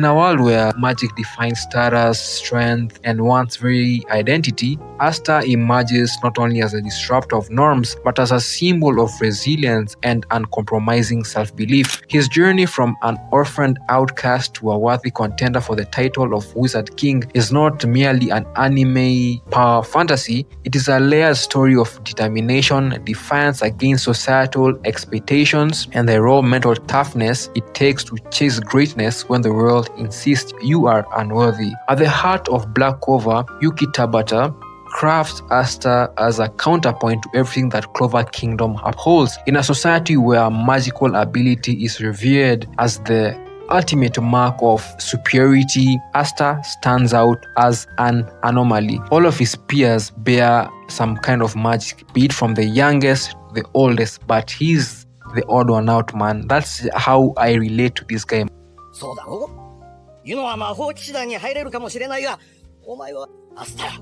In a world where magic defines status, strength, and one's very identity, Asta emerges not only as a disruptor of norms, but as a symbol of resilience and uncompromising self-belief. His journey from an orphaned outcast to a worthy contender for the title of Wizard King is not merely an anime power fantasy, it is a layered story of determination, defiance against societal expectations, and the raw mental toughness it takes to chase greatness when the world insists you are unworthy. At the heart of Black Clover, Yuki Tabata crafts Asta as a counterpoint to everything that Clover Kingdom upholds. In a society where magical ability is revered as the ultimate mark of superiority, Asta stands out as an anomaly. All of his peers bear some kind of magic, be it from the youngest to the oldest, but he's the odd one out, man. That's how I relate to this guy. そうだろ？ユノは魔法騎士団に入れるかもしれないが、お前はアスタラ、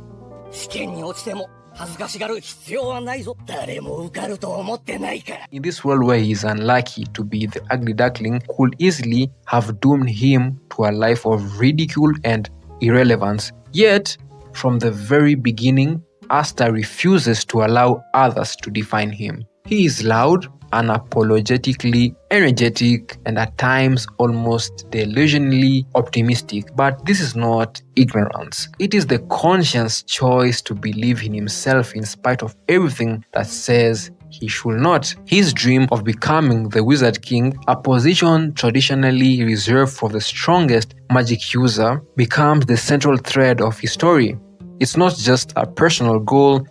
試験に落ちても恥ずかしがる必要はないぞ。誰も受かると思ってないから。In this world where he is unlucky to be the ugly duckling, could easily have doomed him to a life of ridicule and irrelevance. Yet, from the very beginning, Asta refuses to allow others to define him. He is loud, unapologetically energetic, and at times almost delusionally optimistic. But this is not ignorance. It is the conscious choice to believe in himself in spite of everything that says he should not. His dream of becoming the Wizard King, a position traditionally reserved for the strongest magic user, becomes the central thread of his story. It's not just a personal goal,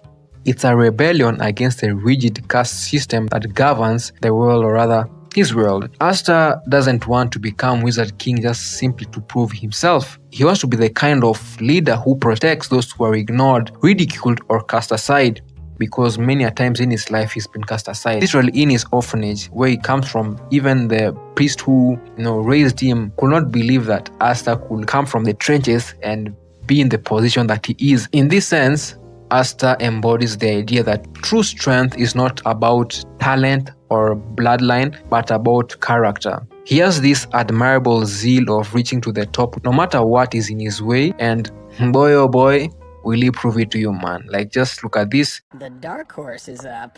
it's a rebellion against the rigid caste system that governs the world, or rather, his world. Asta doesn't want to become Wizard King just simply to prove himself. He wants to be the kind of leader who protects those who are ignored, ridiculed, or cast aside. Because many a times in his life he's been cast aside. Literally in his orphanage, where he comes from, even the priest who raised him could not believe that Asta could come from the trenches and be in the position that he is. In this sense, Asta embodies the idea that true strength is not about talent or bloodline, but about character. He has this admirable zeal of reaching to the top no matter what is in his way, and boy oh boy, will he prove it to you, man. Like, just look at this. The dark horse is up.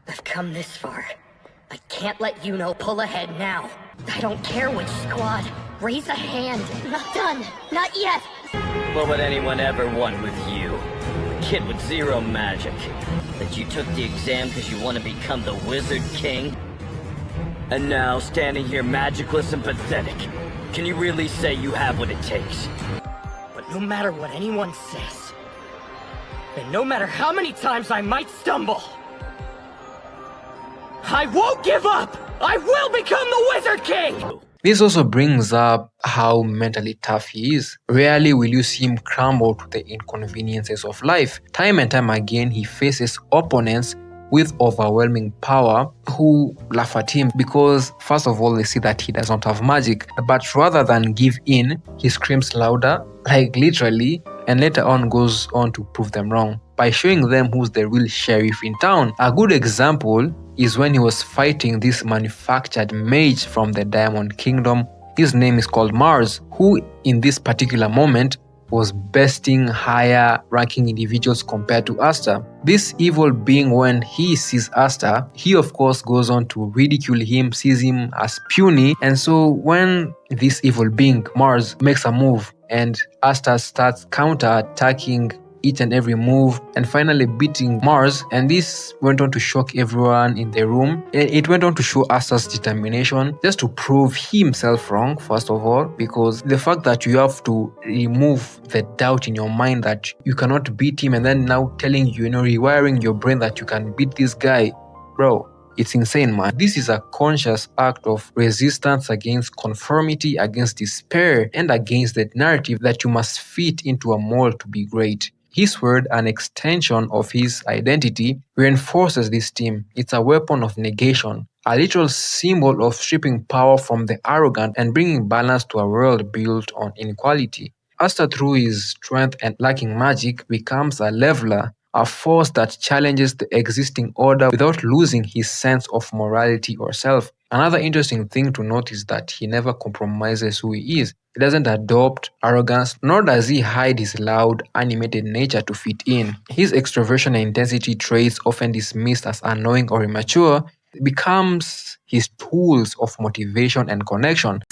I've come this far. I can't let Yuno pull ahead now. I don't care which squad. Raise a hand. Not done. Not yet. What would anyone ever want with you? A kid with zero magic. That you took the exam because you want to become the Wizard King? And now, standing here magicless and pathetic, can you really say you have what it takes? But no matter what anyone says, and no matter how many times I might stumble, I won't give up! I will become the Wizard King! This also brings up how mentally tough he is. Rarely will you see him crumble to the inconveniences of life. Time and time again, he faces opponents with overwhelming power who laugh at him because, first of all, they see that he does not have magic. But rather than give in, he screams louder, like literally, and later on goes on to prove them wrong by showing them who's the real sheriff in town. A good example is when he was fighting this manufactured mage from the Diamond Kingdom. His name is called Mars, who in this particular moment was besting higher ranking individuals compared to Asta. This evil being, when he sees Asta, he of course goes on to ridicule him, sees him as puny, and so when this evil being, Mars, makes a move and Asta starts counter-attacking each and every move and finally beating Mars, and this went on to shock everyone in the room. It went on to show Asta's determination just to prove himself wrong, first of all, because the fact that you have to remove the doubt in your mind that you cannot beat him, and then now telling you, rewiring your brain that you can beat this guy, bro, it's insane, man. This is a conscious act of resistance against conformity, against despair, and against the narrative that you must fit into a mold to be great. His word, an extension of his identity, reinforces this theme. It's a weapon of negation, a literal symbol of stripping power from the arrogant and bringing balance to a world built on inequality. Asta, through his strength and lacking magic, becomes a leveler, a force that challenges the existing order without losing his sense of morality or self. Another interesting thing to note is that he never compromises who he is. He doesn't adopt arrogance, nor does he hide his loud, animated nature to fit in. His extroversion and intensity traits, often dismissed as annoying or immature, becomes his tools of motivation and connection.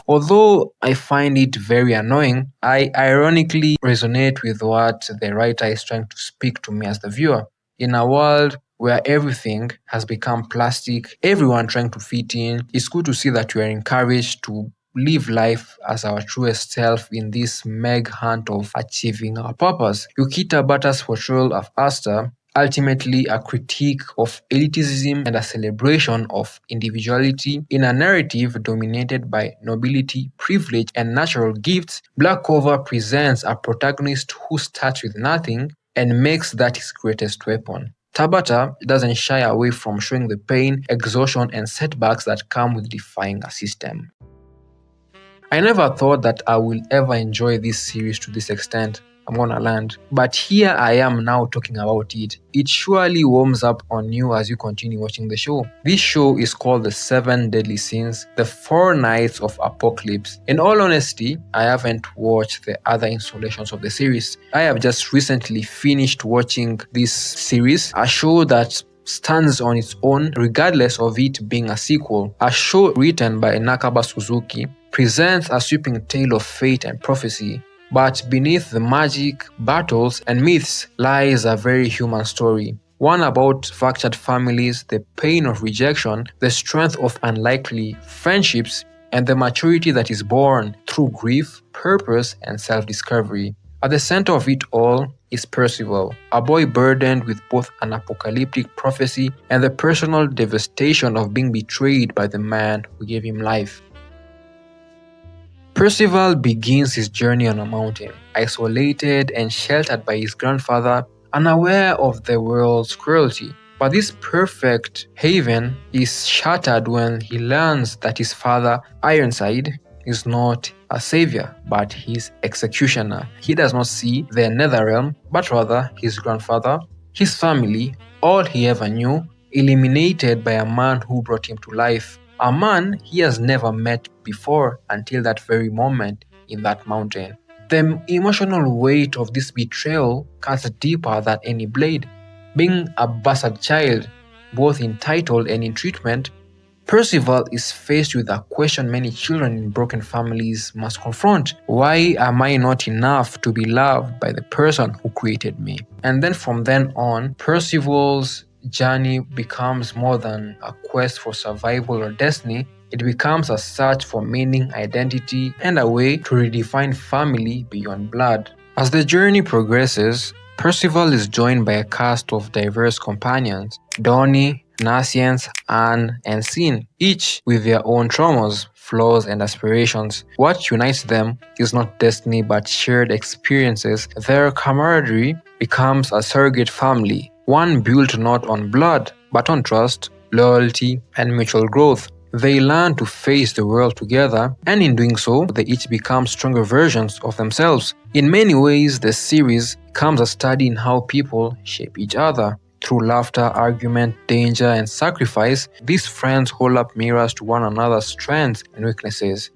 Although I find it very annoying, I ironically resonate with what the writer is trying to speak to me as the viewer. In a world where everything has become plastic, everyone trying to fit in, it's good to see that we are encouraged to live life as our truest self in this meg hunt of achieving our purpose. Yuki Tabata's portrayal of Asta, ultimately a critique of elitism and a celebration of individuality in a narrative dominated by nobility, privilege, and natural gifts, Black Clover presents a protagonist who starts with nothing and makes that his greatest weapon. Tabata doesn't shy away from showing the pain, exhaustion, and setbacks that come with defying a system. I never thought that I will ever enjoy this series to this extent. I'm gonna land. But here I am now talking about it. It surely warms up on you as you continue watching the show. This show is called The 7 Deadly Sins, The 4 Nights of Apocalypse. In all honesty, I haven't watched the other installations of the series. I have just recently finished watching this series, a show that stands on its own regardless of it being a sequel. A show written by Nakaba Suzuki presents a sweeping tale of fate and prophecy. But beneath the magic, battles, and myths lies a very human story. One about fractured families, the pain of rejection, the strength of unlikely friendships, and the maturity that is born through grief, purpose, and self-discovery. At the center of it all is Percival, a boy burdened with both an apocalyptic prophecy and the personal devastation of being betrayed by the man who gave him life. Percival begins his journey on a mountain, isolated and sheltered by his grandfather, unaware of the world's cruelty. But this perfect haven is shattered when he learns that his father, Ironside, is not a savior, but his executioner. He does not see the Netherrealm, but rather his grandfather, his family, all he ever knew, eliminated by a man who brought him to life. A man he has never met before until that very moment in that mountain. The emotional weight of this betrayal cuts deeper than any blade. Being a bastard child, both in title and in treatment, Percival is faced with a question many children in broken families must confront. Why am I not enough to be loved by the person who created me? And then from then on, Percival's journey becomes more than a quest for survival or destiny. It becomes a search for meaning, identity, and a way to redefine family beyond blood. As the journey progresses, Percival is joined by a cast of diverse companions: Donnie, Nascience, Anne, and Sin, each with their own traumas, flaws, and aspirations. What unites them is not destiny but shared experiences. Their camaraderie becomes a surrogate family, one built not on blood, but on trust, loyalty, and mutual growth. They learn to face the world together, and in doing so, they each become stronger versions of themselves. In many ways, the series becomes a study in how people shape each other. Through laughter, argument, danger, and sacrifice, these friends hold up mirrors to one another's strengths and weaknesses.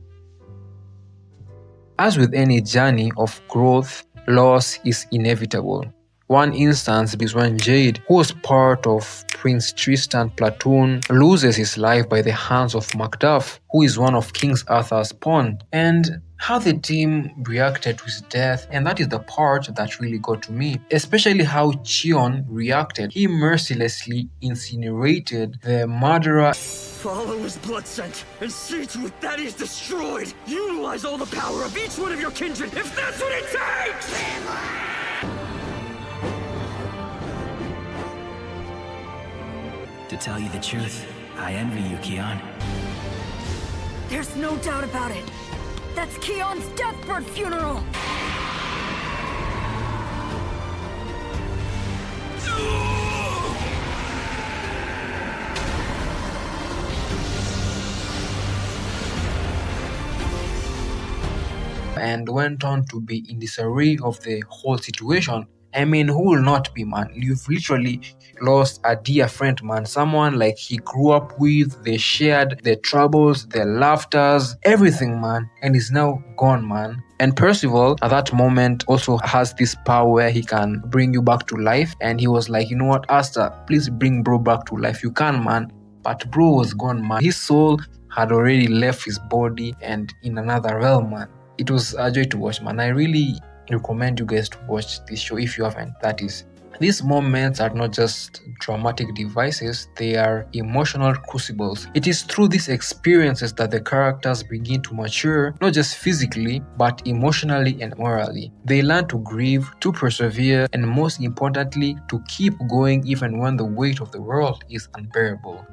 As with any journey of growth, loss is inevitable. One instance is when Jade, who was part of Prince Tristan's platoon, loses his life by the hands of Macduff, who is one of King Arthur's pawn, and how the team reacted to his death, and that is the part that really got to me, especially how Chion reacted. He mercilessly incinerated the murderer. Follow his blood scent and see to it that he's destroyed. Utilize all the power of each one of your kindred if that's what it takes! To tell you the truth, I envy you, Kion. There's no doubt about it. That's Keon's deathbird funeral! and went on to be in disarray of the whole situation. I mean, who will not be, man? You've literally lost a dear friend, man. Someone like he grew up with, they shared their troubles, their laughters, everything, man. And he's now gone, man. And Percival, at that moment, also has this power where he can bring you back to life. And he was like, you know what, Asta, please bring bro back to life. You can, man. But bro was gone, man. His soul had already left his body and in another realm, man. It was a joy to watch, man. I really recommend you guys to watch this show if you haven't, that is. These moments are not just dramatic devices, they are emotional crucibles. It is through these experiences that the characters begin to mature, not just physically, but emotionally and morally. They learn to grieve, to persevere, and most importantly, to keep going even when the weight of the world is unbearable.